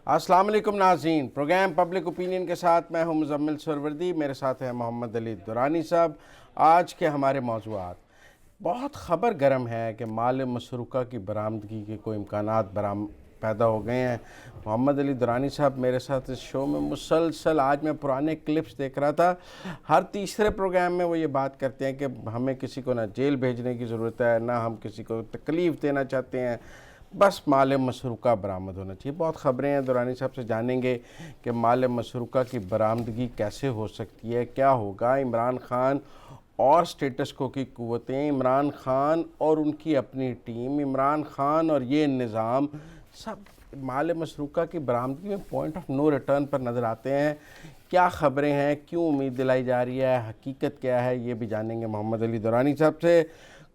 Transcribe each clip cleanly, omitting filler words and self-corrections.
अस्सलाम वालेकुम नाज़रीन, प्रोग्राम पब्लिक ओपिनियन के साथ मैं हूं मुज़म्मिल सरवर्दी। मेरे साथ हैं मोहम्मद अली दुरानी साहब। आज के हमारे मौज़ूआत बहुत ख़बर गर्म है कि माल मसरूक़ा की बरामदगी के कोई इम्कानात पैदा हो गए हैं। मोहम्मद अली दुरानी साहब मेरे साथ इस शो में मुसलसल, आज मैं पुराने क्लिप्स देख रहा था, हर तीसरे प्रोग्राम में वो ये बात करते हैं कि हमें किसी को ना जेल भेजने की ज़रूरत है, ना हम किसी को तकलीफ़ देना चाहते हैं, बस माल मसरूक़ा बरामद होना चाहिए। बहुत ख़बरें हैं, दुरानी साहब से जानेंगे कि माल मसरूक़ा की बरामदगी कैसे हो सकती है, क्या होगा। इमरान ख़ान और स्टेटस को की क़ुव्वतें, इमरान ख़ान और उनकी अपनी टीम, इमरान ख़ान और ये निज़ाम, सब माल मसरूक़ा की बरामदगी में पॉइंट ऑफ नो रिटर्न पर नज़र आते हैं। क्या ख़बरें हैं, क्यों उम्मीद दिलाई जा रही है, हकीकत क्या है, ये भी जानेंगे मोहम्मद अली दुरानी साहब से।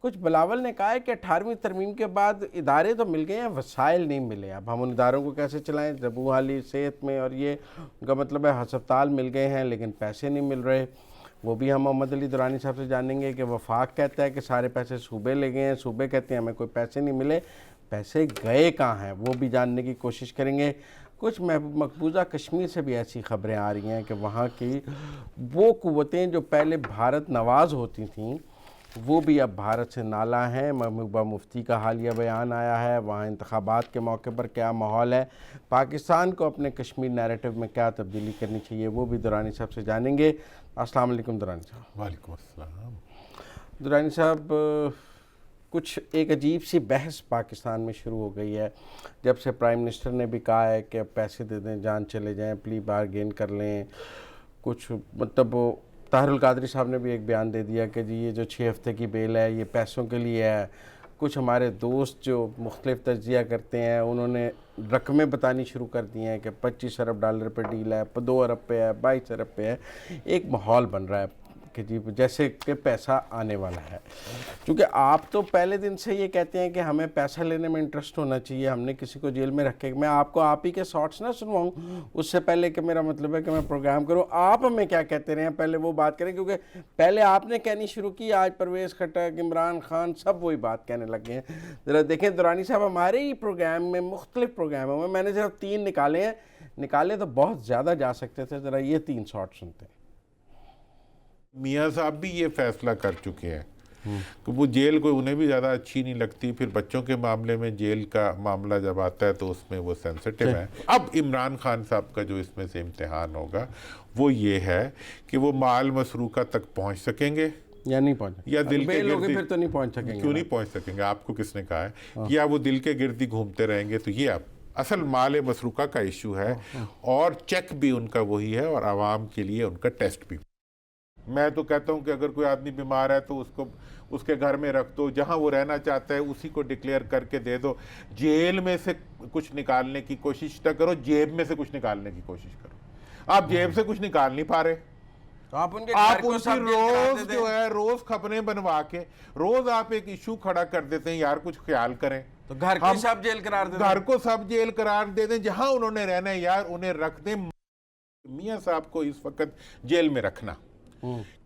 कुछ बिलावल ने कहा है कि 18वीं तरमीम के बाद इदारे तो मिल गए हैं, वसाइल नहीं मिले। अब हम उन इदारों को कैसे चलाएं? जबू हाली सेहत में, और ये उनका मतलब है अस्पताल मिल गए हैं लेकिन पैसे नहीं मिल रहे। वो भी हम मोहम्मद अली दुरानी साहब से जानेंगे कि वफाक कहता है कि सारे पैसे सूबे ले गए हैं, सूबे कहते हैं हमें कोई पैसे नहीं मिले, पैसे गए कहाँ हैं, वो भी जानने की कोशिश करेंगे। कुछ मकबूजा कश्मीर से भी ऐसी ख़बरें आ रही हैं कि वहाँ की वो क़ुव्वतें जो पहले भारत नवाज़ होती थीं, वो भी अब भारत से नाला हैं। महबूबा मुफ्ती का हालिया बयान आया है, वहाँ इंतखाबात के मौके पर क्या माहौल है, पाकिस्तान को अपने कश्मीर नैरेटिव में क्या तब्दीली करनी चाहिए, वो भी दुरानी साहब से जानेंगे। अस्सलाम वालेकुम दुरानी साहब। वालेकुम अस्सलाम। दुरानी साहब, कुछ एक अजीब सी बहस पाकिस्तान में शुरू हो गई है जब से प्राइम मिनिस्टर ने भी कहा है कि पैसे दे दें, जान चले जाएं, प्ली बारगेन कर लें। कुछ मतलब ताहिरुल कादरी साहब ने भी एक बयान दे दिया कि जी ये जो 6 हफ्ते की बेल है ये पैसों के लिए है। कुछ हमारे दोस्त जो मुख्तलिफ तज्जिया करते हैं उन्होंने रकमें बतानी शुरू कर दी हैं कि 25 अरब डॉलर पर डील है, 2 अरब पे है, 22 अरब पे है। एक माहौल बन रहा है कि जी जैसे कि पैसा आने वाला है। क्योंकि आप तो पहले दिन से ये कहते हैं कि हमें पैसा लेने में इंटरेस्ट होना चाहिए, हमने किसी को जेल में रखे। मैं आपको आप ही के शॉर्ट्स ना सुनवाऊँ उससे पहले कि मेरा मतलब है कि मैं प्रोग्राम करूँ, आप हमें क्या कहते रहे हैं पहले वो बात करें। क्योंकि पहले आपने कहनी शुरू की, आज परवेज़ खट्टक, इमरान खान सब वही बात कहने लगे हैं। ज़रा देखें दुरानी साहब, हमारे ही प्रोग्राम में, मुख्तलिफ प्रोग्रामों में मैंने सिर्फ 3 निकाले हैं, निकाले तो बहुत ज़्यादा जा सकते थे। ज़रा ये 3 शॉर्ट सुनते हैं। मियाँ साहब भी ये फैसला कर चुके हैं कि वो जेल कोई उन्हें भी ज़्यादा अच्छी नहीं लगती। फिर बच्चों के मामले में जेल का मामला जब आता है तो उसमें वो सेंसिटिव है। अब इमरान खान साहब का जो इसमें से इम्तिहान होगा वो ये है कि वो माल मसरूक़ा तक पहुँच सकेंगे या नहीं पहुँचे, या दिल के लोग गिर्द फिर तो नहीं पहुँच सकेंगे। क्यों नहीं पहुँच सकेंगे, आपको किसने कहा है? या वो दिल के गिर्द ही घूमते रहेंगे? तो ये अब असल माल मसरूक़ा का इशू है और चेक भी उनका वही है और आवाम के लिए उनका टेस्ट भी। मैं तो कहता हूं कि अगर कोई आदमी बीमार है तो उसको उसके घर में रख दो, जहां वो रहना चाहता है उसी को डिक्लेयर करके दे दो। जेल में से कुछ निकालने की कोशिश ना करो, जेब में से कुछ निकालने की कोशिश करो। आप जेब से कुछ निकाल नहीं पा रहे, तो आप उनकी रोज जो है रोज खबरें बनवा के रोज आप एक इशू खड़ा कर देते हैं। यार कुछ ख्याल करें। तो घर को सब जेल करार दे दें, घर को सब जेल करार दे दें, जहां उन्होंने रहना है यार उन्हें रख दें। मियाँ साहब को इस वक्त जेल में रखना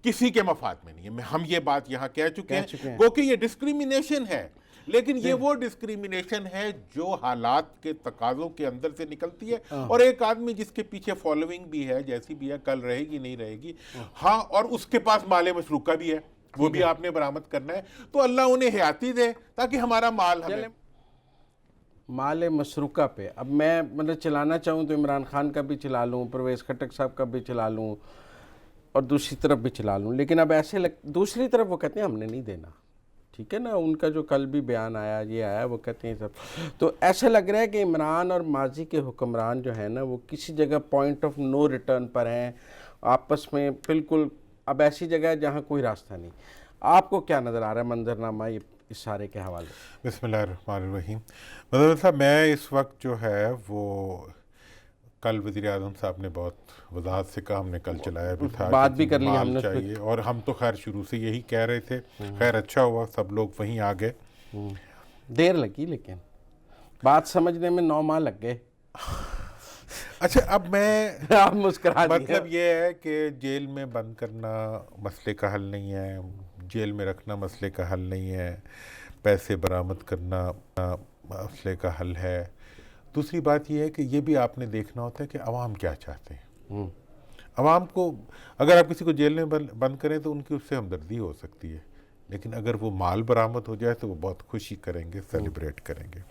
किसी के मफाद में नहीं है। हम ये बात यहाँ कह चुके हैं क्योंकि ये डिस्क्रिमिनेशन है। लेकिन ये वो डिस्क्रिमिनेशन है जो हालात के तकाजों के अंदर से निकलती है और एक आदमी जिसके पीछे फॉलोइंग भी है, जैसी भी है, कल रहेगी नहीं रहेगी, हाँ, और उसके पास माल मशरूका भी है, वो भी आपने बरामद करना है। तो अल्लाह उन्हें हयाती दे ताकि हमारा माल हमें माल मशरूका पे। अब मैं मतलब चलाना चाहूँ तो इमरान खान का भी चला लूँ, परवेज़ खट्टक साहब का भी चला लूँ और दूसरी तरफ भी चला लूँ, लेकिन अब ऐसे दूसरी तरफ वो कहते हैं हमने नहीं देना। ठीक है ना, उनका जो कल भी बयान आया, ये आया, वो कहते हैं सब। तो ऐसा लग रहा है कि इमरान और माजी के हुक्मरान जो है ना वो किसी जगह पॉइंट ऑफ नो रिटर्न पर हैं, आपस में बिल्कुल अब ऐसी जगह है जहाँ कोई रास्ता नहीं। आपको क्या नज़र आ रहा है मंजरनामा ये इस सारे के हवाले? बिस्मिल्लाहिर्रहमानिर्रहीम। मतलब साहब, मैं इस वक्त जो है वो कल वज़ीर आज़म साहब ने बहुत वजाहत से कहा, हमने कल चलाया भी था, बात भी कर ली हमने चाहिए, और हम तो खैर शुरू से यही कह रहे थे। खैर अच्छा हुआ सब लोग वहीं आ गए। देर लगी लेकिन बात समझने में 9 माह लग गए। अच्छा, अब मैं आप मुस्कुरा मतलब ये है कि जेल में बंद करना मसले का हल नहीं है, जेल में रखना मसले का हल नहीं है, पैसे बरामद करना मसले का हल है। दूसरी बात यह है कि ये भी आपने देखना होता है कि अवाम क्या चाहते हैं। अवाम को अगर आप किसी को जेल में बंद करें तो उनकी उससे हमदर्दी हो सकती है, लेकिन अगर वो माल बरामद हो जाए तो वो बहुत खुशी करेंगे, सेलिब्रेट करेंगे।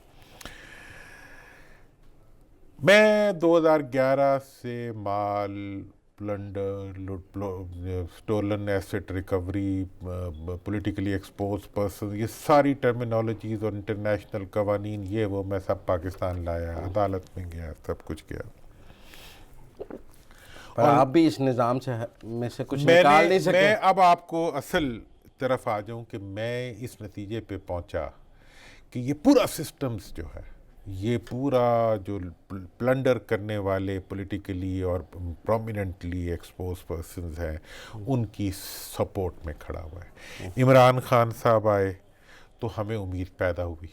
मैं 2011 से माल, plunder, stolen asset recovery, politically exposed person, ये सारी टर्मिनोलॉजीज और इंटरनेशनल कवानीन ये वो मैं सब पाकिस्तान लाया, अदालत में गया, सब कुछ किया। पर आप भी इस निज़ाम से में से कुछ निकाल नहीं सके। मैं अब आपको असल तरफ आ जाऊं कि मैं इस नतीजे पे पहुंचा कि ये पूरा सिस्टम्स जो है, ये पूरा जो प्लंडर करने वाले पॉलिटिकली और प्रोमिनेंटली एक्सपोज पर्सन्स हैं, उनकी सपोर्ट में खड़ा हुआ है। इमरान खान साहब आए तो हमें उम्मीद पैदा हुई,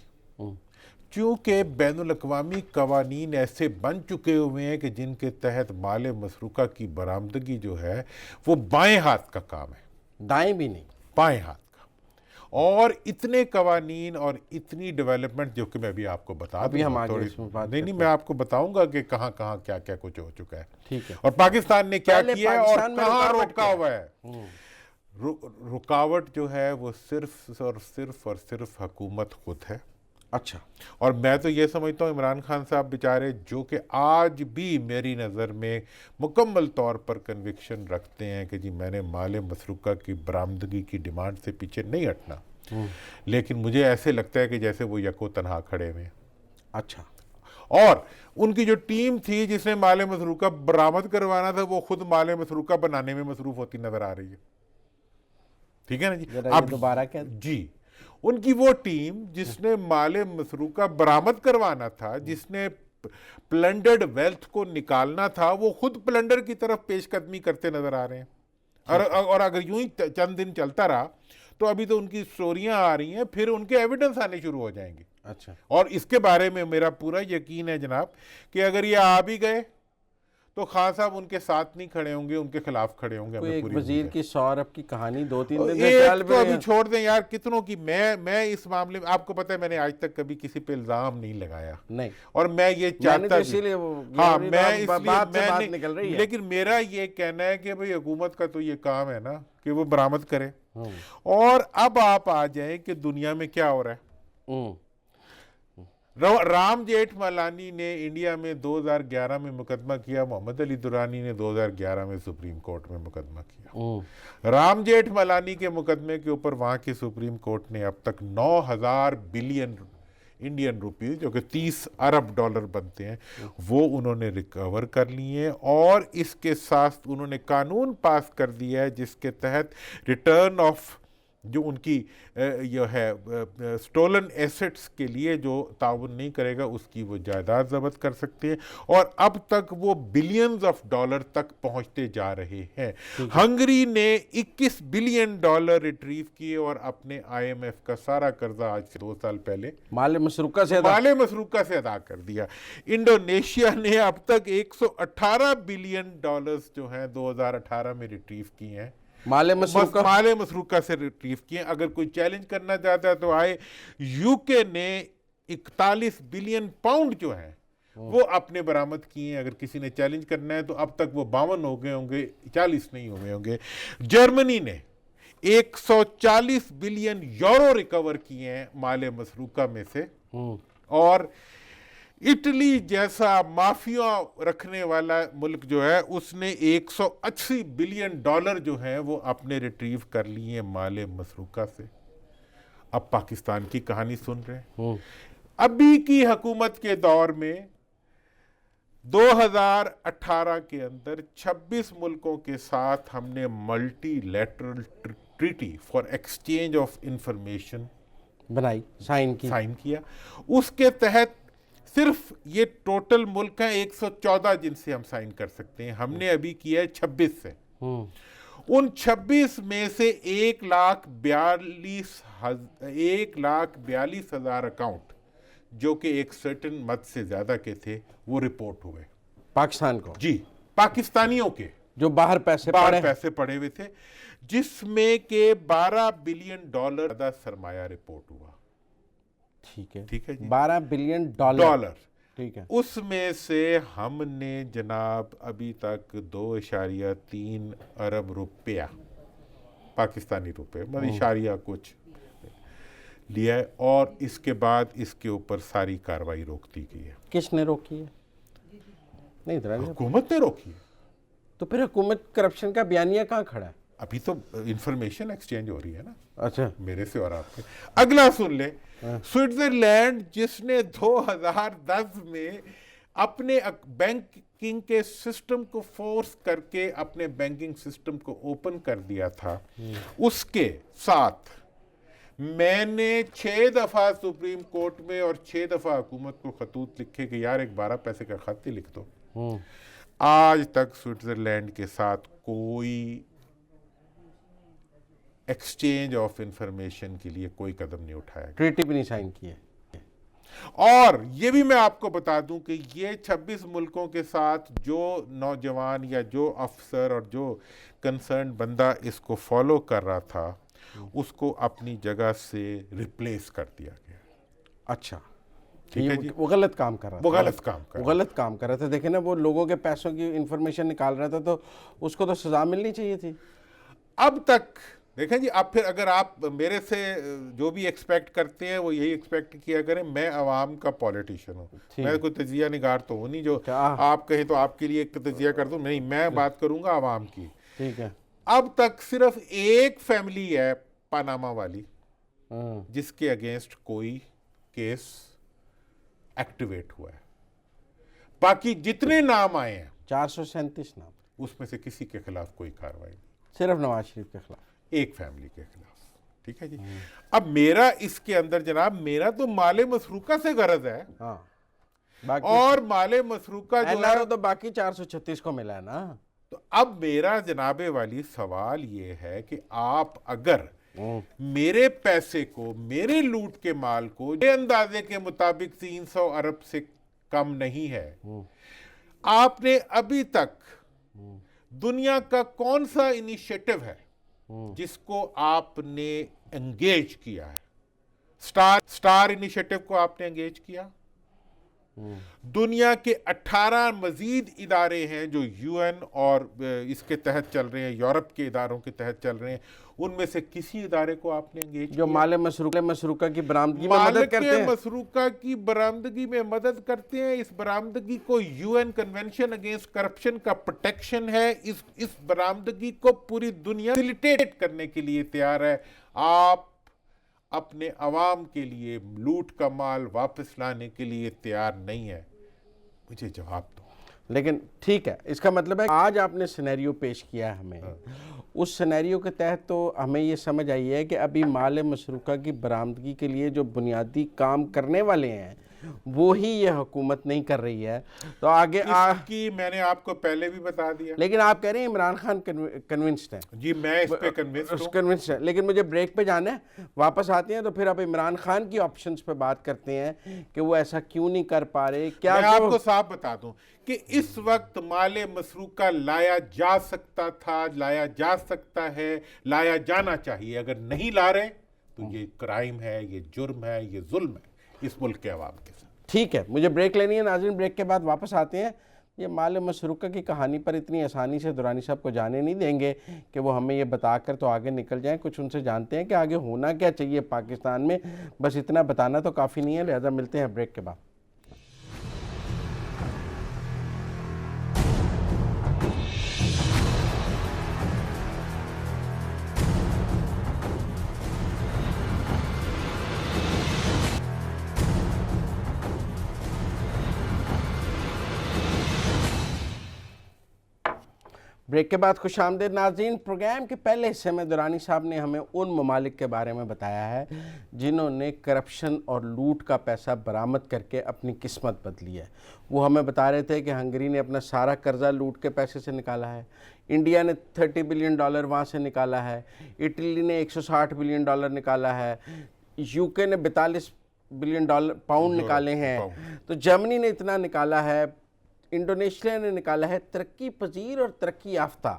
क्योंकि बैनुल-अक़वामी कवानीन ऐसे बन चुके हुए हैं कि जिनके तहत माल मसरूका की बरामदगी जो है वो बाएं हाथ का काम है, दाएं भी नहीं, बाएं हाथ का। और इतने कवानीन और इतनी डेवलपमेंट जो कि मैं भी आपको बता दूंगा, नहीं मैं आपको बताऊंगा कि कहाँ कहाँ क्या क्या कुछ हो चुका है, ठीक है, और पाकिस्तान ने क्या किया है और कहाँ रोका हुआ है। रुकावट जो है वो सिर्फ और सिर्फ हुकूमत खुद है। अच्छा, और मैं तो ये समझता हूँ इमरान खान साहब बेचारे, जो कि आज भी मेरी नज़र में मुकम्मल तौर पर कन्विक्शन रखते हैं कि जी मैंने माल मसरूका की बरामदगी की डिमांड से पीछे नहीं हटना, लेकिन मुझे ऐसे लगता है कि जैसे वो यको तनहा खड़े हुए। अच्छा, और उनकी जो टीम थी जिसने माल मसरूका बरामद करवाना था, वो खुद माल मसरूका बनाने में मसरूफ होती नजर आ रही है। ठीक है ना जी। आप दोबारा क्या जी, उनकी वो टीम जिसने माले मसरूका बरामद करवाना था, जिसने प्लंडर्ड वेल्थ को निकालना था, वो खुद प्लंडर की तरफ पेशकदमी करते नजर आ रहे हैं। और अगर यूं ही चंद दिन चलता रहा तो अभी तो उनकी स्टोरियां आ रही हैं, फिर उनके एविडेंस आने शुरू हो जाएंगे। अच्छा, और इसके बारे में मेरा पूरा यकीन है जनाब कि अगर ये आ भी गए तो खान साहब उनके साथ नहीं खड़े होंगे, उनके खिलाफ खड़े होंगे। कोई एक वजीर की 100 अरब की कहानी 2-3 दिन एक तो अभी छोड़ दें यार, कितनों की। मैं इस मामले में आपको पता है मैंने आज तक कभी किसी पे इल्जाम नहीं लगाया, नहीं, और मैं ये चाहता इसीलिए हाँ मैं इसलिए बात निकल रही है। लेकिन मेरा ये कहना है कि भाई हुकूमत का तो ये काम है ना कि वो बरामद करे। और अब आप आ जाए कि दुनिया में क्या हो रहा है। राम जेठमलानी ने इंडिया में 2011 में मुकदमा किया, मोहम्मद अली दुरानी ने 2011 में सुप्रीम कोर्ट में मुकदमा किया। राम जेठमलानी के मुकदमे के ऊपर वहाँ की सुप्रीम कोर्ट ने अब तक 9,000 बिलियन इंडियन रुपीज़, जो कि 30 अरब डॉलर बनते हैं, वो उन्होंने रिकवर कर लिए हैं। और इसके साथ उन्होंने कानून पास कर दिया है जिसके तहत रिटर्न ऑफ जो उनकी यह है स्टोलन एसेट्स के लिए जो ताउन नहीं करेगा उसकी वो जायदाद जब्त कर सकते हैं। और अब तक वो बिलियंस ऑफ डॉलर तक पहुंचते जा रहे हैं। हंगरी ने 21 बिलियन डॉलर रिट्रीव किए और अपने IMF का सारा कर्जा आज से 2 साल पहले माल मसरूका से अदा कर दिया। इंडोनेशिया ने अब तक 118 बिलियन डॉलर्स जो हैं 2018 में रिट्रीव किए हैं, माले मसरूका से रिट्रीव किए। अगर कोई चैलेंज करना चाहता है तो आए। यूके ने 41 बिलियन पाउंड जो है वो अपने बरामद किए हैं। अगर किसी ने चैलेंज करना है तो अब तक वो 52 हो गए होंगे, 40 नहीं हुए होंगे। जर्मनी ने 140 बिलियन यूरो रिकवर किए हैं माले मसरूका में से। और इटली जैसा माफिया रखने वाला मुल्क जो है उसने 180 बिलियन डॉलर जो है वो अपने रिट्रीव कर लिए हैं माले मसरूका से। अब पाकिस्तान की कहानी सुन रहे हैं। अभी की हुकूमत के दौर में 2018 के अंदर 26 मुल्कों के साथ हमने multilateral treaty for exchange of information बनाई, साइन किया। उसके तहत सिर्फ ये टोटल मुल्क हैं 114 जिनसे हम साइन कर सकते हैं, हमने अभी किया है 26 से। उन 26 में से 1,42,000 अकाउंट जो कि एक सर्टेन मद से ज्यादा के थे वो रिपोर्ट हुए पाकिस्तान को। जी, पाकिस्तानियों के जो बाहर पैसे पड़े हुए थे, जिसमें के 12 बिलियन डॉलर का सरमाया रिपोर्ट हुआ। ठीक है जी, 12 बिलियन डॉलर। ठीक है। उसमें से हमने जनाब अभी तक 2.3 अरब रुपया पाकिस्तानी रुपए मतलब इशारिया कुछ लिया है, और इसके बाद इसके ऊपर सारी कार्रवाई रोक दी गई है। किसने रोकी है? नहीं दुरानी साहब, हुकूमत ने रोकी है। तो फिर हुकूमत करप्शन का बयानिया कहाँ खड़ा है? अभी तो इंफॉर्मेशन एक्सचेंज हो रही है ना, अच्छा, मेरे से और आपके। अगला सुन ले, स्विट्जरलैंड जिसने 2010 में अपने बैंकिंग के सिस्टम को फोर्स करके अपने बैंकिंग सिस्टम को ओपन कर दिया था, उसके साथ मैंने 6 दफा सुप्रीम कोर्ट में और 6 दफा हुकूमत को खतूत लिखे कि यार एक 12 पैसे का खत ही लिख दो। आज तक स्विट्जरलैंड के साथ कोई एक्सचेंज ऑफ इंफॉर्मेशन के लिए कोई कदम नहीं उठाया, ट्रीटी भी नहीं साइन की है। और ये भी मैं आपको बता दूं कि ये 26 मुल्कों के साथ जो नौजवान या जो अफसर और जो कंसर्न बंदा इसको फॉलो कर रहा था, उसको अपनी जगह से रिप्लेस कर दिया गया। अच्छा, ठीक है जी। वो गलत काम कर रहा था। वो गलत काम कर वो गलत काम कर रहा था। देखे ना, वो लोगों के पैसों की इंफॉर्मेशन निकाल रहा था, तो उसको तो सजा मिलनी चाहिए थी। अब तक देखें जी, अब फिर अगर आप मेरे से जो भी एक्सपेक्ट करते हैं वो यही एक्सपेक्ट किया करें, मैं अवाम का पॉलिटिशियन हूँ, मैं कोई तजिया निगार तो हूँ नहीं जो आप कहें तो आपके लिए एक तजिया कर दूँ, नहीं, मैं बात करूँगा अवाम की। ठीक है। अब तक सिर्फ एक फैमिली है पनामा वाली जिसके अगेंस्ट कोई केस एक्टिवेट हुआ है। बाकी जितने नाम आए हैं 437 नाम, उसमें से किसी के खिलाफ कोई कार्रवाई नहीं, सिर्फ नवाज शरीफ के खिलाफ, एक फैमिली के खिलाफ। ठीक है जी। अब मेरा इसके अंदर जनाब, मेरा तो माले मसरूका से गरज है। हाँ, बाकी और माले मसरूका जो है तो बाकी 436 को मिला है ना। तो अब मेरा जनाबे वाली सवाल ये है कि आप अगर मेरे पैसे को, मेरे लूट के माल को, ये अंदाजे के मुताबिक 300 अरब से कम नहीं है, आपने अभी तक दुनिया का कौन सा इनिशिएटिव है जिसको आपने एंगेज किया है? स्टार इनिशिएटिव को आपने एंगेज किया। दुनिया के 18 मजीद इदारे हैं जो यूएन और इसके तहत चल रहे हैं, यूरोप के इदारों के तहत चल रहे हैं, उनमें से किसी इदारे को आपने एंगेज जो माले मसरूका की बरामदगी में मदद करते हैं? मसरूका की बरामदगी में मदद करते हैं। इस बरामदगी को यूएन कन्वेंशन अगेंस्ट करप्शन का प्रोटेक्शन है। इस बरामदगी को पूरी दुनिया फैसिलिटेट करने के लिए तैयार है। आप अपने अवाम के लिए लूट का माल वापस लाने के लिए तैयार नहीं है? मुझे जवाब दो। लेकिन ठीक है, इसका मतलब है आज आपने सिनेरियो पेश किया है हमें, उस सिनेरियो के तहत तो हमें ये समझ आई है कि अभी माल मसरूका की बरामदगी के लिए जो बुनियादी काम करने वाले हैं वो ही ये हुकूमत नहीं कर रही है। तो आगे इसकी मैंने आपको पहले भी बता दिया। लेकिन आप कह रहे हैं इमरान खान कन्विंस्ड है। जी, मैं इस पे कन्विंस्ड है। लेकिन मुझे ब्रेक पे जाना है, वापस आते हैं तो फिर अब इमरान खान की ऑप्शंस पे बात करते हैं कि वो ऐसा क्यों नहीं कर पा रहे। क्या मैं आपको साफ बता दूं कि इस वक्त माले मसरूका लाया जा सकता था, लाया जा सकता है, लाया जाना चाहिए। अगर नहीं ला रहे तो ये क्राइम है, ये जुर्म है, ये जुल्म है इस मुल्क के अवाम के साथ। ठीक है, मुझे ब्रेक लेनी है नाज़रीन, ब्रेक के बाद वापस आते हैं। ये माल मसरूका की कहानी पर इतनी आसानी से दुरानी साहब को जाने नहीं देंगे कि वो हमें ये बताकर तो आगे निकल जाएं। कुछ उनसे जानते हैं कि आगे होना क्या चाहिए पाकिस्तान में। बस इतना बताना तो काफ़ी नहीं है, लिहाजा मिलते हैं ब्रेक के बाद। ब्रेक के बाद खुश आमदीद नाज़रीन। प्रोग्राम के पहले हिस्से में दुरानी साहब ने हमें उन ममालिक के बारे में बताया है जिन्होंने करप्शन और लूट का पैसा बरामद करके अपनी किस्मत बदली है। वो हमें बता रहे थे कि हंगरी ने अपना सारा कर्जा लूट के पैसे से निकाला है, इंडिया ने $30 बिलियन वहाँ से निकाला है, इटली ने $160 बिलियन निकाला है, यूके ने $42 बिलियन पाउंड निकाले हैं, तो जर्मनी ने इतना निकाला है, इंडोनेशिया ने निकाला है। तरक्की पजीर और तरक्की याफ्ता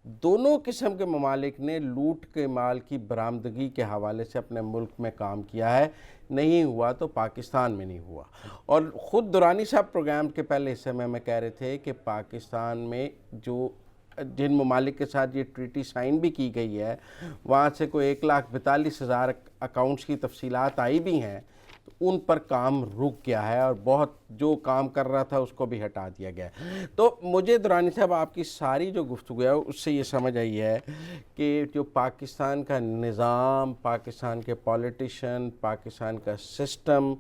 दोनों किस्म के ममालिक ने लूट के माल की बरामदगी के हवाले से अपने मुल्क में काम किया है, नहीं हुआ तो पाकिस्तान में नहीं हुआ। और ख़ुद दुरानी साहब प्रोग्राम के पहले हिस्से में कह रहे थे कि पाकिस्तान में जो जिन ममालिक के साथ ये ट्रीटी साइन भी की गई है, वहाँ से कोई 1,42,000 अकाउंट्स की तफसीलात आई भी हैं, तो उन पर काम रुक गया है और बहुत जो काम कर रहा था उसको भी हटा दिया गया है। तो मुझे दुरानी साहब आपकी सारी जो गुफ्तगू है उससे ये समझ आई है कि जो पाकिस्तान का निज़ाम, पाकिस्तान के पॉलिटिशियन, पाकिस्तान का सिस्टम,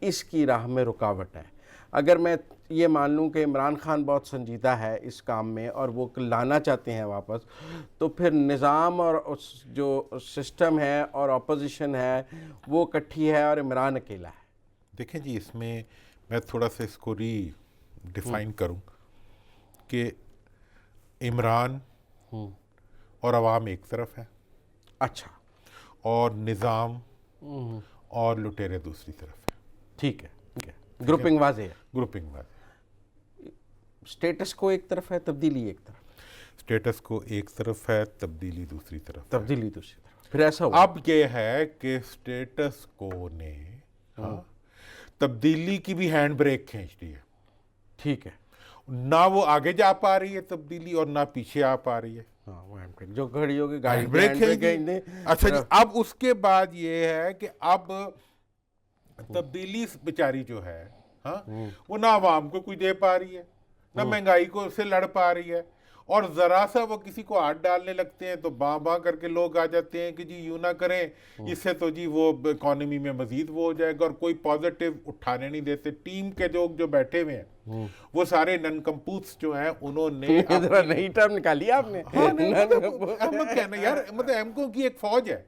इसकी राह में रुकावट है। अगर मैं ये मान लूँ कि इमरान खान बहुत संजीदा है इस काम में और वो लाना चाहते हैं वापस, तो फिर निज़ाम और उस जो सिस्टम है और अपोजिशन है वो इकट्ठी है और इमरान अकेला है। देखें जी, इसमें मैं थोड़ा सा इसको डिफाइन करूं कि इमरान और अवाम एक तरफ है, अच्छा, और निज़ाम और लुटेरे दूसरी तरफ है। ठीक है, ग्रुपिंग वाज़ेह है। ग्रुपिंग वाज़ेह। स्टेटस को एक तरफ है, तब्दीली एक तरफ। स्टेटस को एक तरफ है, तब्दीली दूसरी तरफ। तब्दीली दूसरी तरफ। फिर ऐसा हुआ। अब ये है कि स्टेटस को ने तब्दीली की भी हैंड ब्रेक खींच दी है। ठीक है, ना वो आगे जा पा रही है तब्दीली और ना पीछे आ पा रही है। हाँ, वो हैंड ब्रेक जो घड़ी होगी, गाड़ी ब्रेक खींच दी। अच्छा जी, अब उसके बाद ये है कि अब तब्दीली बेचारी जो है, हाँ, वो ना आवाम को कोई दे पा रही है, ना महंगाई को से लड़ पा रही है, और जरा सा वो किसी को हाथ डालने लगते हैं तो बां करके लोग आ जाते हैं कि जी यूं ना करें, इससे तो जी वो इकोनॉमी में मजीद वो हो जाएगा, और कोई पॉजिटिव उठाने नहीं देते। टीम के लोग जो बैठे हुए हैं वो सारे ननकंपूस जो हैं, उन्होंने नई टर्म निकाली आपने। हाँ, अहमद कहना यार, मतलब एमको की एक फौज है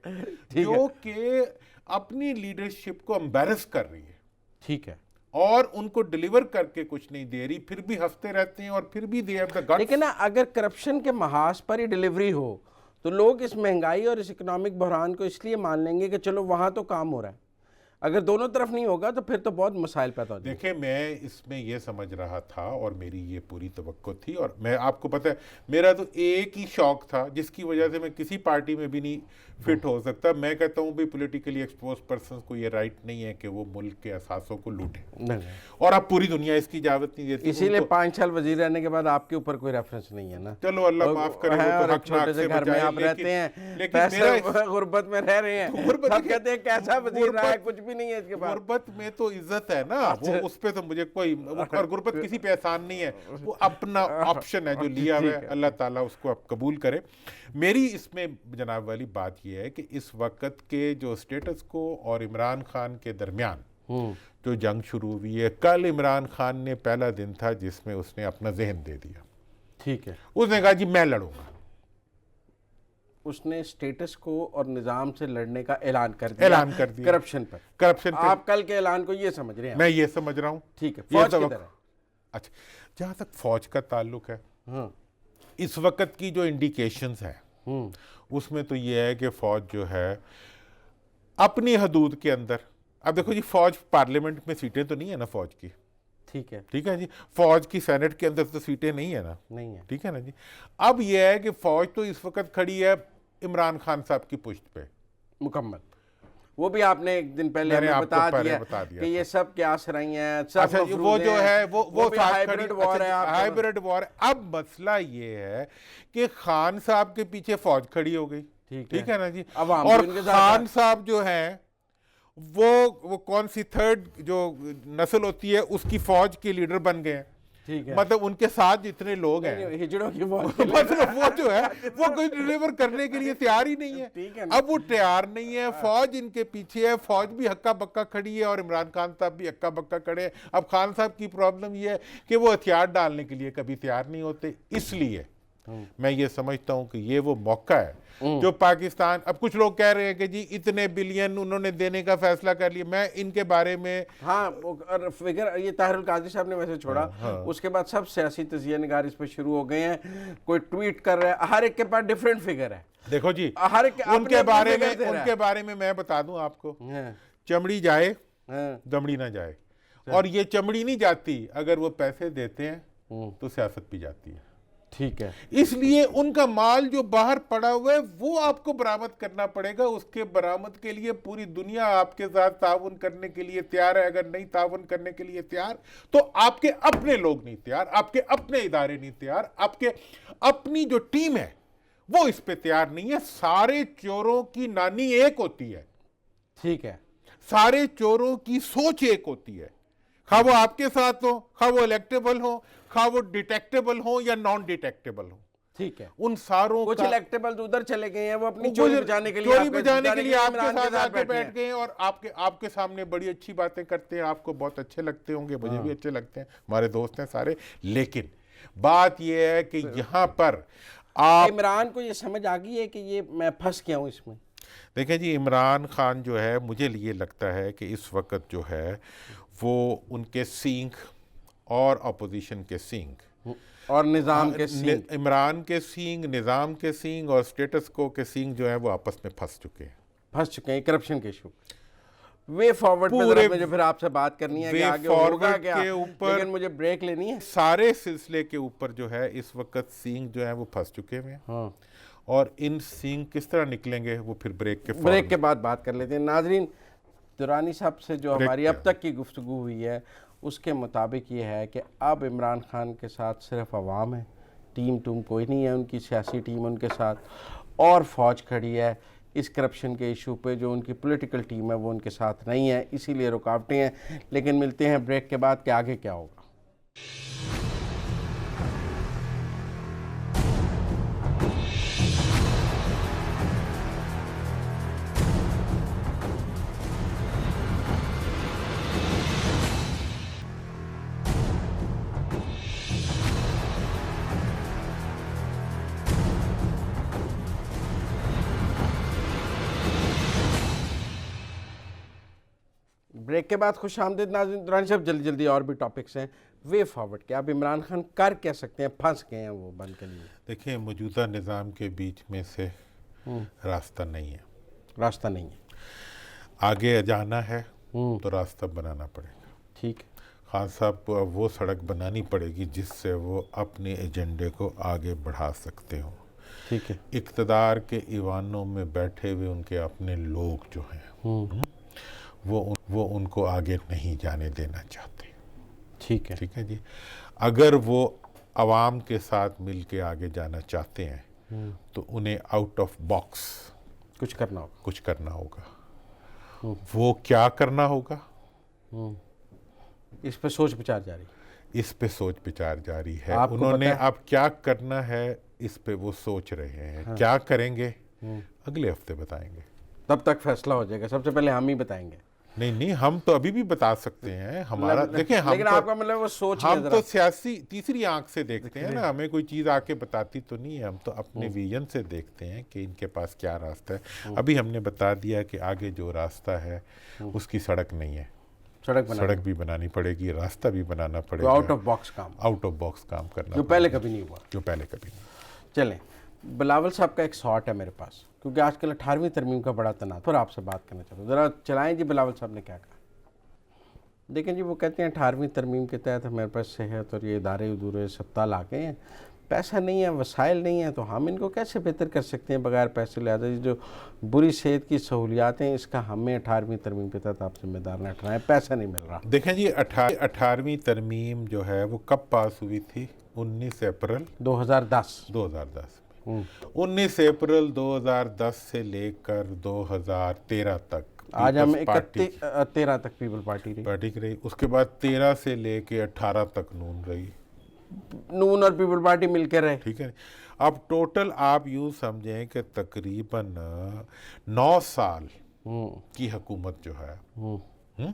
जो कि अपनी लीडरशिप को एम्बैरस कर रही है। ठीक है, और उनको डिलीवर करके कुछ नहीं दे रही, फिर भी हंसते रहते हैं और फिर भी दे हैव द गट्स। लेकिन ना, अगर करप्शन के महाज पर ही डिलीवरी हो तो लोग इस महंगाई और इस इकोनॉमिक बहरान को इसलिए मान लेंगे कि चलो वहाँ तो काम हो रहा है। अगर दोनों तरफ नहीं होगा तो फिर तो बहुत मसाइल पैदा हो जाएंगे। देखिए, मैं इसमें ये समझ रहा था और मेरी ये पूरी तवक्को थी, और मैं आपको पता है मेरा तो एक ही शौक था जिसकी वजह से मैं किसी पार्टी में भी नहीं फिट हो सकता। मैं कहता हूँ भी पॉलिटिकली एक्सपोज पर्सन को ये राइट नहीं है कि वो मुल्क के असासों को लूटे, और अब पूरी दुनिया इसकी इजाजत नहीं देती। इसीलिए 5 साल वजीर रहने के बाद आपके ऊपर कोई रेफरेंस नहीं है ना। चलो अल्लाह माफ करे, वो तो छोटे से घर में आप रहते हैं, लेकिन गुर्बत में रह रहे हैं, सब कहते हैं कैसा वजीर रहा है, कुछ भी नहीं है इसके बाद। गुर्बत में तो इज्जत है ना, वो उस पे तो मुझे कोई, और गुर्बत किसी पे एहसान नहीं है, वो अपना ऑप्शन है जो लिया हुआ है, अल्लाह ताला उसको अब कबूल करे। मेरी इसमें जनाब वाली बात यह है कि इस वक्त के जो स्टेटस को और इमरान खान के दरमियान जो जंग शुरू हुई है, कल इमरान खान ने पहला दिन था जिसमें उसने अपना जहन दे दिया। ठीक है, उसने कहा जी मैं लड़ूंगा। उसने स्टेटस को और निजाम से लड़ने का ऐलान कर दिया करप्शन पर। आप कल के ऐलान को ये समझ रहे हैं? मैं ये समझ रहा हूँ। ठीक है, फौज किधर है? अच्छा, जहाँ तक फौज का ताल्लुक है, इस वक्त की जो इंडिकेशंस है उसमें तो ये है कि फौज जो है अपनी हदूद के अंदर, अब देखो जी, फौज पार्लियामेंट में सीटें तो नहीं है ना फौज की। ठीक है जी, फौज की सेनेट के अंदर तो सीटें नहीं है ना, नहीं है। ठीक है ना जी। अब यह है कि फौज तो इस वक्त खड़ी है इमरान खान साहब की पुश्त पे मुकम्मल। वो भी आपने एक दिन पहले हमें बता दिया कि ये सब क्या सराही हैं, सब अच्छा, वो जो है वो हाइब्रिड वॉर है। Hybrid war. अब मसला ये है कि खान साहब के पीछे फौज खड़ी हो गई, ठीक है ना जी, और खान साहब जो है वो कौन सी थर्ड जो नस्ल होती है उसकी फौज के लीडर बन गए हैं। ठीक है, मतलब उनके साथ जितने लोग हैं, हिजड़ों की मतलब वो जो है वो कोई डिलीवर करने के लिए तैयार ही नहीं है। अब वो तैयार नहीं है, फौज इनके पीछे है, फौज भी हक्का बक्का खड़ी है और इमरान खान साहब भी हक्का बक्का खड़े हैं। अब खान साहब की प्रॉब्लम ये है कि वो हथियार डालने के लिए कभी तैयार नहीं होते। इसलिए मैं ये समझता हूं कि ये वो मौका है जो पाकिस्तान, अब कुछ लोग कह रहे हैं कि जी इतने बिलियन उन्होंने देने का फैसला कर लिया, मैं इनके बारे में, हाँ, फिगर ये ताहिरुल कादरी साहब ने वैसे छोड़ा, उसके बाद सब सियासी तजिया निगार इस पर शुरू हो गए हैं, कोई ट्वीट कर रहा है, हर एक के पास डिफरेंट फिगर है। देखो जी, हर एक उनके बारे में मैं बता दूं आपको, चमड़ी जाए दमड़ी ना जाए, और ये चमड़ी नहीं जाती, अगर वो पैसे देते हैं तो सियासत भी जाती है। ठीक है। इसलिए उनका माल जो बाहर पड़ा हुआ है वो आपको बरामद करना पड़ेगा। उसके बरामद के लिए पूरी दुनिया आपके साथ ताउन करने के लिए तैयार है। अगर नहीं ताउन करने के लिए तैयार तो आपके अपने लोग नहीं तैयार, आपके अपने इदारे नहीं तैयार, आपके अपनी जो टीम है वो इस पे तैयार नहीं है। सारे चोरों की नानी एक होती है, ठीक है। सारे चोरों की सोच एक होती है, खा वो आपके साथ हो, खा वो इलेक्टेबल हो, खा वो डिटेक्टेबल हो या नॉन डिटेक्टेबल हो। ठीक है। उन सारों कुछ का इलेक्टेबल तो उधर चले गए हैं, वो अपनी चोरी बचाने के लिए आपके इमरान साथ के आके बैठ गए हैं और आपके सामने बड़ी अच्छी बातें करते हैं। आपको बहुत अच्छे लगते होंगे, मुझे भी अच्छे लगते हैं, हमारे दोस्त हैं सारे। लेकिन बात यह है कि यहां पर आप इमरान को ये समझ आ गई है कि ये मैं फंस गया हूं इसमें। देखें जी, इमरान खान जो है, मुझे ये लगता है कि इस वक्त जो है वो उनके सींग और अपोजिशन के सींग और निज़ाम के सींग, इमरान के सींग, निज़ाम के सींग और स्टेटस को के सींग जो है वो आपस में फंस चुके हैं करप्शन के इशू। वे फॉरवर्ड पे मुझे फिर आपसे बात करनी है कि आगे होगा क्या, के ऊपर, लेकिन मुझे ब्रेक लेनी है। सारे सिलसिले के ऊपर जो है इस वक्त सींग जो है वो फंस चुके हैं। हाँ। और इन सींग किस तरह निकलेंगे वो फिर ब्रेक के बाद बात कर लेते हैं। नाजरीन, दुरानी साहब से जो हमारी अब तक की गुफ्तगू हुई है उसके मुताबिक ये है कि अब इमरान खान के साथ सिर्फ अवाम है, टीम कोई नहीं है, उनकी सियासी टीम उनके साथ, और फ़ौज खड़ी है इस करप्शन के इशू पे। जो उनकी पॉलिटिकल टीम है वो उनके साथ नहीं है, इसीलिए रुकावटें हैं। लेकिन मिलते हैं ब्रेक के बाद कि आगे क्या होगा। ब्रेक के बाद खुश आमदीद नाज़रीन। दुरानी साहब, जल्दी जल्दी और भी टॉपिक्स हैं, वे फॉरवर्ड क्या अब इमरान खान कर क्या सकते हैं, फंस गए हैं वो बंद के लिए? देखिए, मौजूदा निज़ाम के बीच में से रास्ता नहीं है। आगे जाना है तो रास्ता बनाना पड़ेगा। ठीक। खान साहब को अब वो सड़क बनानी पड़ेगी जिससे वो अपने एजेंडे को आगे बढ़ा सकते हो। ठीक है। इक़्तिदार के ईवानों में बैठे हुए उनके अपने लोग जो हैं वो उनको आगे नहीं जाने देना चाहते। ठीक है जी। अगर वो आवाम के साथ मिल के आगे जाना चाहते हैं तो उन्हें आउट ऑफ बॉक्स कुछ करना होगा। वो क्या करना होगा, इस पे सोच विचार जारी है। उन्होंने अब क्या करना है इस पे वो सोच रहे हैं। हाँ। क्या करेंगे अगले हफ्ते बताएंगे, तब तक फैसला हो जाएगा। सबसे पहले हम ही बताएंगे। नहीं, हम तो अभी भी बता सकते हैं। हमारा देखिए, लेकिन आपका मतलब वो सोच, हम तो सियासी तीसरी आंख से देखते हैं ना, हमें कोई चीज़ आके बताती तो नहीं है। हम तो अपने विजन से देखते हैं कि इनके पास क्या रास्ता है। अभी हमने बता दिया कि आगे जो रास्ता है उसकी सड़क नहीं है, सड़क भी बनानी पड़ेगी, रास्ता भी बनाना पड़ेगा। आउट ऑफ बॉक्स काम करना, जो पहले कभी नहीं। चलें, बिलावल साहब का एक शॉट है मेरे पास, क्योंकि आजकल 18वीं तरमीम का बड़ा तनाज़, फिर आपसे बात करना चाहता हूँ। ज़रा चलाएं जी, बिलावल साहब ने क्या कहा। देखें जी, वो कहते हैं 18वीं तरमीम के तहत हमारे पास सेहत और ये इदारे उदूरे अस्पताल आ गए हैं, पैसा नहीं है, वसाइल नहीं है, तो हम इनको कैसे बेहतर कर सकते हैं बगैर पैसे। लिहाजा जो बुरी सेहत की सहूलियात हैं इसका हमें 18वीं तरमीम के तहत आप जिम्मेदार न ठहराएं, पैसा नहीं मिल रहा। देखें जी, 18वीं तरमीम जो है वो कब पास हुई थी? 19 अप्रैल 2010 में। 19 अप्रैल 2010 से लेकर 2013 तक, आज हम 13 तक पीपल पार्टी रही। उसके बाद 13 से लेके 18 तक नून रही, नून और पीपल पार्टी मिलकर रहे। ठीक है। अब टोटल आप यूं समझें कि तकरीबन 9 साल की हुकूमत जो है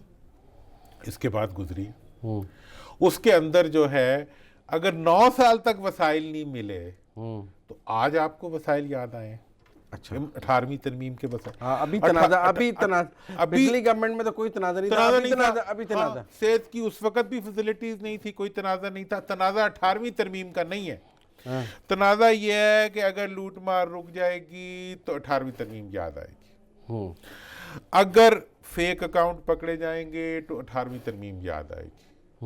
इसके बाद गुजरी। उसके अंदर जो है अगर 9 साल तक वसाइल नहीं मिले तो आज आपको वसाइल याद आए। अच्छा, 18वीं तरमीम के वसाइल। हाँ, अभी पिछली गवर्नमेंट में तो कोई तनाज़ा नहीं था। अभी तनाज़ा सेहत की उस वक्त भी फैसिलिटीज नहीं थी, कोई तनाज़ा नहीं था। तनाज़ा 18वीं तरमीम का नहीं है। हाँ। तनाज़ा ये है कि अगर लूट मार रुक जाएगी तो 18वीं तरमीम याद आएगी। अगर फेक अकाउंट पकड़े जाएंगे तो 18वीं तरमीम याद आएगी।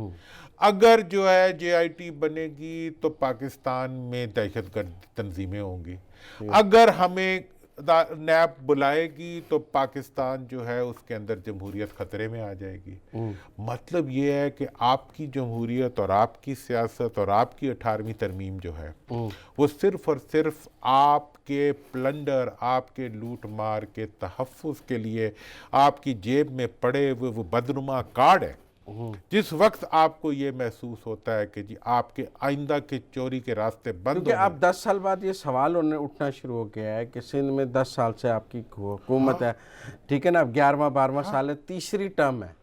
अगर जो है JIT बनेगी तो पाकिस्तान में दहशतगर्द तंजीमें होंगी, अगर हमें नैब बुलाएगी तो पाकिस्तान जो है उसके अंदर जमहूरियत खतरे में आ जाएगी। मतलब ये है कि आपकी जमहूरियत और आपकी सियासत और आपकी 18वीं तरमीम जो है वो सिर्फ और सिर्फ आपके प्लंडर, आपके लूट मार के तहफ़्फ़ुज़ के लिए आपकी जेब में पड़े हुए वो बदनुमा कार्ड है। जिस वक्त आपको ये महसूस होता है कि जी आपके आइंदा के चोरी के रास्ते बंद, क्योंकि अब 10 साल बाद ये सवाल उठना शुरू हो गया है कि सिंध में 10 साल से आपकी हुकूमत है, ठीक है ना, अब 11वां-12वां साल है, तीसरी टर्म है।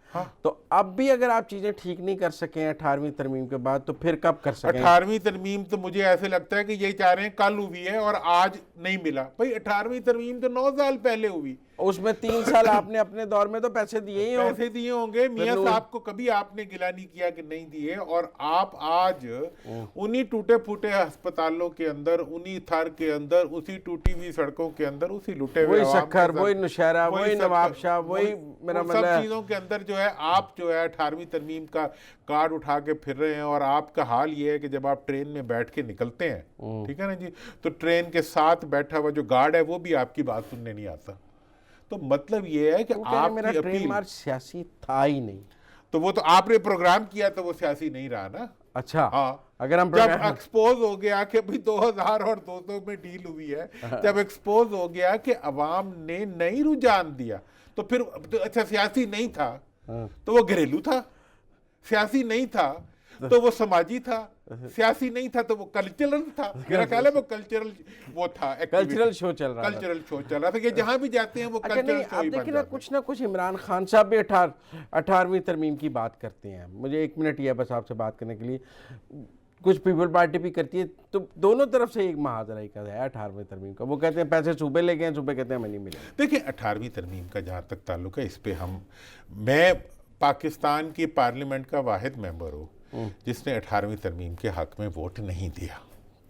तो अब भी अगर आप चीज़ें ठीक नहीं कर सकें 18वीं तरमीम के बाद, तो फिर कब कर सकें? 18वीं तरमीम तो मुझे ऐसे लगता है कि यही चाह रहे हैं कल हुई है और आज नहीं मिला। भाई 18वीं तरमीम तो 9 साल पहले हुई, उसमें 3 साल आपने अपने दौर में तो पैसे दिए ही पैसे दिए होंगे। मियां साहब को कभी आपने गिला नहीं किया कि नहीं दिए, और आप आज उन्हीं टूटे फूटे अस्पतालों के अंदर, उन्हीं थर के अंदर, उसी टूटी हुई सड़कों के अंदर, उसी लुटे हुए वही सखर, वही नौशहरा, वही नवाब शाह, वही मेरा सब चीजों के अंदर जो है आप जो है 18वीं तरमीम का कार्ड उठा के फिर रहे हैं। और आपका हाल ये है कि जब आप ट्रेन में बैठ के निकलते हैं, ठीक है ना जी, तो ट्रेन के साथ बैठा हुआ जो गार्ड है वो भी आपकी बात सुनने नहीं आता। तो मतलब ये है कि मेरा ट्रेन मार्च सियासी था ही नहीं। तो वो तो आपने प्रोग्राम किया तो वो सियासी नहीं रहा ना। अच्छा, हाँ, अगर हम जब एक्सपोज हो गया कि भाई 2000 और 200 में डील हुई है, जब एक्सपोज हो गया कि अवाम ने नहीं रुझान दिया, तो फिर तो अच्छा सियासी नहीं था तो वो घरेलू था, सियासी नहीं था तो वो समाजी था, सियासी नहीं था तो वो कल्चरल था। मेरा ख्याल है वो कल्चरल वो था, कल्चरल शो चल रहा था, कल्चरल शो चल रहा था कि जहां भी जाते हैं वो कल्चरल शो ही बन देखिए ना, कुछ ना कुछ इमरान खान साहब भी 18वीं तरमीम की बात करते हैं। मुझे 1 मिनट ही है बस आपसे बात करने के लिए। कुछ पीपल पार्टी भी करती है, तो दोनों तरफ से एक महाजरा का है 18वीं तरमीम का। वो कहते हैं पैसे सूबे ले गए, सूबे कहते हैं हमें नहीं मिले। देखिए 18वीं तरमीम का जहाँ तक ताल्लुक है, इस पे मैं पाकिस्तान की पार्लियामेंट का वाहिद मेंबर हूँ जिसने 18वीं तरमीम के हक में वोट नहीं दिया।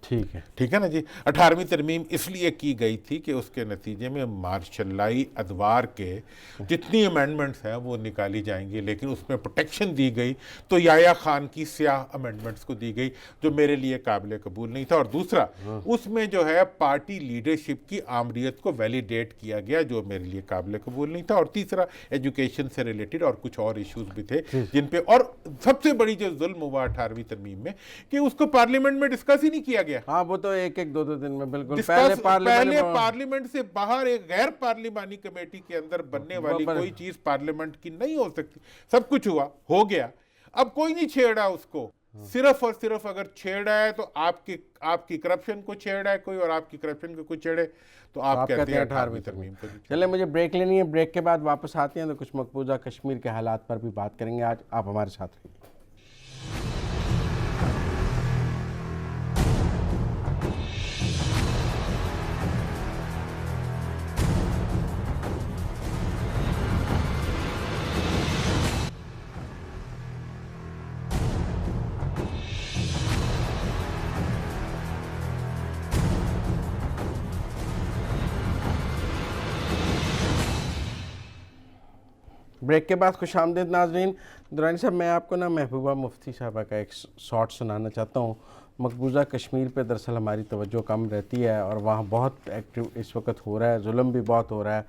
ठीक है ना जी। 18वीं तरमीम इसलिए की गई थी कि उसके नतीजे में मार्शलाई अदवार के जितनी अमेंडमेंट्स हैं वो निकाली जाएंगी, लेकिन उसमें प्रोटेक्शन दी गई तो याया खान की स्याह अमेंडमेंट्स को दी गई जो मेरे लिए काबिल कबूल नहीं था। और दूसरा, उसमें जो है पार्टी लीडरशिप की आमरीत को वैलिडेट किया गया जो मेरे लिए काबिल कबूल नहीं था। और तीसरा, एजुकेशन से रिलेटेड और कुछ और इशूज़ भी थे जिन पे, और सबसे बड़ी जो जुल्म हुआ 18वीं तरमीम में कि उसको पार्लियामेंट में डिस्कस ही नहीं किया गया। हाँ, वो तो एक 2 दिन में बिल्कुल पहले पार्लियामेंट से बाहर एक गैर पार्लिमानी कमेटी के अंदर बनने वाली कोई चीज पार्लियामेंट की नहीं हो सकती। सब कुछ हुआ, हो गया, अब कोई नहीं छेड़ा उसको। सिर्फ और सिर्फ अगर छेड़ा है तो आपकी करप्शन को छेड़ा है कोई, और आपकी करप्शन को कोई छेड़े तो आप कहते हैं 18वीं तरमीम को। चले, मुझे ब्रेक लेनी है, ब्रेक के बाद वापस आते हैं तो कुछ मकबूजा कश्मीर के हालात पर भी बात करेंगे। आज आप हमारे साथ रहिए। ब्रेक के बाद खुशामदीद नाजरीन। दुरानी साहब, मैं आपको ना महबूबा मुफ्ती साहबा का एक शॉट सुनाना चाहता हूँ। मकबूजा कश्मीर पे दरअसल हमारी तवज्जो कम रहती है और वहाँ बहुत एक्टिव इस वक्त हो रहा है, जुल्म भी बहुत हो रहा है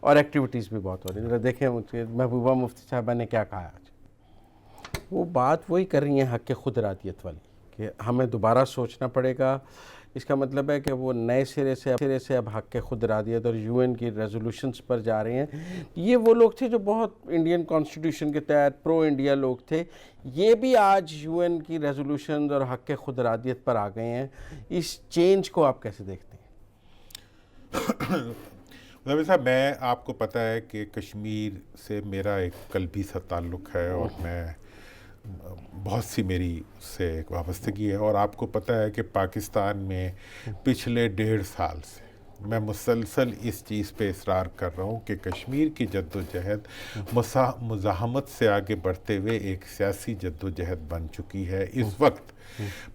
और एक्टिविटीज़ भी बहुत हो रही है। ज़रा देखें मुझे महबूबा मुफ्ती साहबा ने क्या कहा आज। वो बात वही कर रही हैं हक़ खुद इरादियत वाली कि हमें दोबारा सोचना पड़ेगा। इसका मतलब है कि वो नए सिरे से अब हक़ खुद इरादियत और UN की रेजोल्यूशंस पर जा रहे हैं। ये वो लोग थे जो बहुत इंडियन कॉन्स्टिट्यूशन के तहत प्रो इंडिया लोग थे, ये भी आज UN की रेजोल्यूशंस और हक़ खुद इरादियत पर आ गए हैं। इस चेंज को आप कैसे देखते हैं? रवि साहब, मैं, आपको पता है कि कश्मीर से मेरा एक कल्बी सा ताल्लुक़ है और मैं बहुत सी मेरी से वाबस्तगी है। और आपको पता है कि पाकिस्तान में पिछले 1.5 साल से मैं मुसलसल इस चीज़ पे इसरार कर रहा हूँ कि कश्मीर की जद्दोजहद मुज़ाहमत से आगे बढ़ते हुए एक सियासी जद्दोजहद बन चुकी है। इस वक्त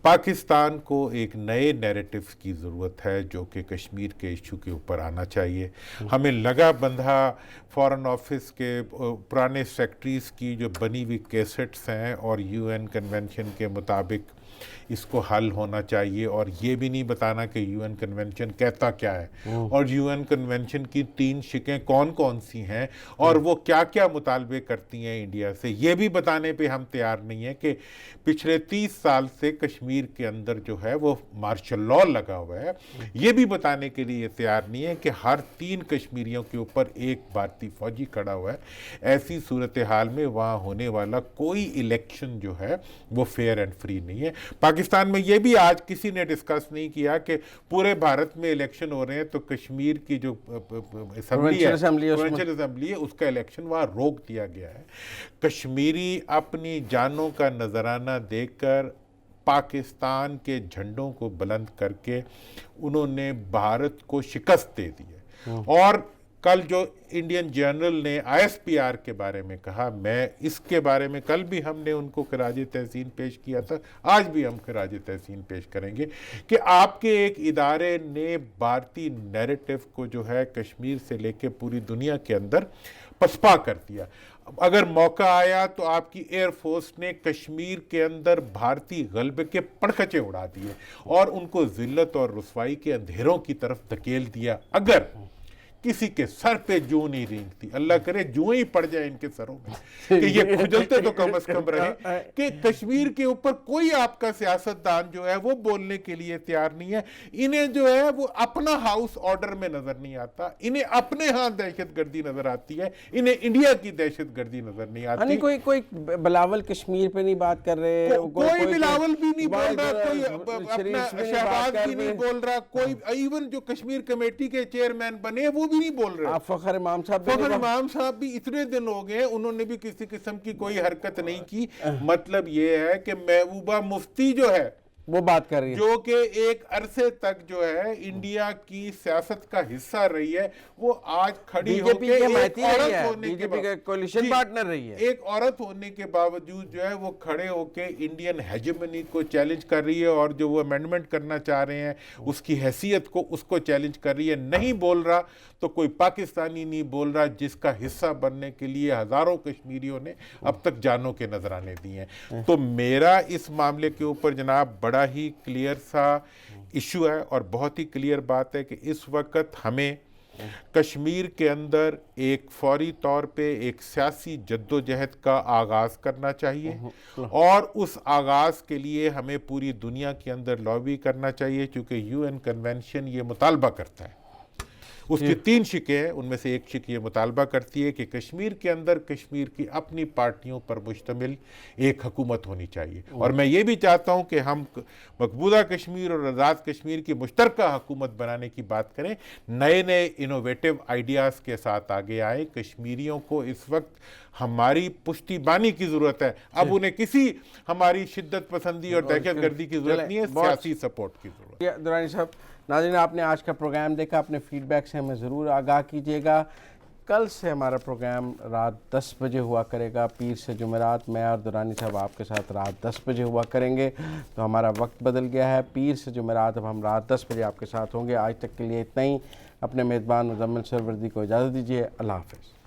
पाकिस्तान को एक नए नैरेटिव की ज़रूरत है जो कि कश्मीर के इशू के ऊपर आना चाहिए। हमें लगा बंधा फॉरेन ऑफिस के पुराने सेक्रेटरीज़ की जो बनी हुई कैसेट्स हैं और यूएन कन्वेंशन के मुताबिक इसको हल होना चाहिए, और ये भी नहीं बताना कि यूएन कन्वेंशन कहता क्या है और यूएन कन्वेंशन की 3 शिकें कौन कौन सी हैं और वो क्या क्या मुतालबे करती हैं इंडिया से, ये भी बताने पे हम तैयार नहीं है कि पिछले 30 साल से कश्मीर के अंदर जो है वो मार्शल लॉ लगा हुआ है। ये भी बताने के लिए तैयार नहीं है कि हर 3 कश्मीरियों के ऊपर एक भारतीय फौजी खड़ा हुआ है। ऐसी सूरत हाल में वहाँ होने वाला कोई इलेक्शन जो है वो फेयर एंड फ्री नहीं है। पाकिस्तान में ये भी आज किसी ने डिस्कस नहीं किया कि पूरे भारत में इलेक्शन हो रहे हैं तो कश्मीर की जो प्रोविंशियल असेंबली है उसका इलेक्शन वहाँ रोक दिया गया है। कश्मीरी अपनी जानों का नजराना देकर पाकिस्तान के झंडों को बुलंद करके उन्होंने भारत को शिकस्त दे दी है। और कल जो इंडियन जर्नल ने आईएसपीआर के बारे में कहा, मैं इसके बारे में कल भी हमने उनको खराज तहसीन पेश किया था, आज भी हम खराज तहसीन पेश करेंगे कि आपके एक इदारे ने भारतीय नैरेटिव को जो है कश्मीर से लेकर पूरी दुनिया के अंदर पसपा कर दिया। अगर मौका आया तो आपकी एयरफोर्स ने कश्मीर के अंदर भारतीय गलबे के पड़खचे उड़ा दिए और उनको जिल्लत और रुसवाई के अंधेरों की तरफ धकेल दिया। अगर किसी के सर पे जूं नहीं रेंगती, अल्लाह करे जूं ही पड़ जाए इनके सरों में कि ये खुजलते तो कम से कम रहे कि कश्मीर के ऊपर कोई आपका सियासतदान जो है वो बोलने के लिए तैयार नहीं है। इन्हें जो है वो अपना हाउस ऑर्डर में नजर नहीं आता, इन्हें अपने यहाँ दहशतगर्दी नजर आती है, इन्हें इंडिया की दहशतगर्दी नजर नहीं आती। कोई बिलावल कश्मीर पे नहीं बात कर रहे, कोई बिलावल भी नहीं बोल रहा, कोई अपना शहबाज भी नहीं बोल रहा, कोई इवन जो कश्मीर कमेटी के चेयरमैन बने वो भी नहीं बोल रहे। फखर इमाम साहब भी इतने दिन हो गए, उन्होंने भी किसी किस्म की कोई हरकत नहीं की। मतलब ये है कि महबूबा मुफ्ती जो है वो बात कर रही है, जो कि एक अरसे तक जो है इंडिया की सियासत का हिस्सा रही है, वो आज खड़ी होकर एक औरत होने के कोलिशन पार्टनर रही है, एक औरत होने के बावजूद जो है वो खड़े होकर इंडियन हेजेमनी को चैलेंज कर रही है और जो वो अमेंडमेंट करना चाह रहे हैं उसकी हैसियत को उसको चैलेंज कर रही है। नहीं बोल रहा तो कोई पाकिस्तानी नहीं बोल रहा जिसका हिस्सा बनने के लिए हजारों कश्मीरियों ने अब तक जानों के नजराने दिए हैं। तो मेरा इस मामले के ऊपर जनाब बड़ा ही क्लियर सा इशू है और बहुत ही क्लियर बात है कि इस वक्त हमें कश्मीर के अंदर एक फौरी तौर पे एक सियासी जद्दोजहद का आगाज़ करना चाहिए और उस आगाज़ के लिए हमें पूरी दुनिया के अंदर लॉबी करना चाहिए, क्योंकि यूएन कन्वेंशन ये मुतालबा करता है, उसकी 3 शिकें हैं, उनमें से एक शिक ये मुतालबा करती है कि कश्मीर के अंदर कश्मीर की अपनी पार्टियों पर मुश्तमिल एक हुकूमत होनी चाहिए। और मैं ये भी चाहता हूँ कि हम मकबूजा कश्मीर और आज़ाद कश्मीर की मुश्तरका हुकूमत बनाने की बात करें, नए नए इनोवेटिव आइडियाज़ के साथ आगे आए। कश्मीरियों को इस वक्त हमारी पुश्तीबानी की ज़रूरत है, अब उन्हें किसी हमारी शिद्दत पसंदी और दहशतगर्दी की ज़रूरत नहीं है, सियासी सपोर्ट की ज़रूरत है। दुरानी साहब, नाज़रीन आपने आज का प्रोग्राम देखा, अपने फीडबैक से हमें ज़रूर आगाह कीजिएगा। कल से हमारा प्रोग्राम रात 10 बजे हुआ करेगा, पीर से जुमेरात। मैं और दुरानी साहब आपके साथ रात 10 बजे हुआ करेंगे, तो हमारा वक्त बदल गया है। पीर से जुमेरात अब हम रात 10 बजे आपके साथ होंगे। आज तक के लिए इतना ही। अपने मेज़बान मुज़म्मिल सरवर्दी को इजाज़त दीजिए। अल्लाह हाफ़िज़।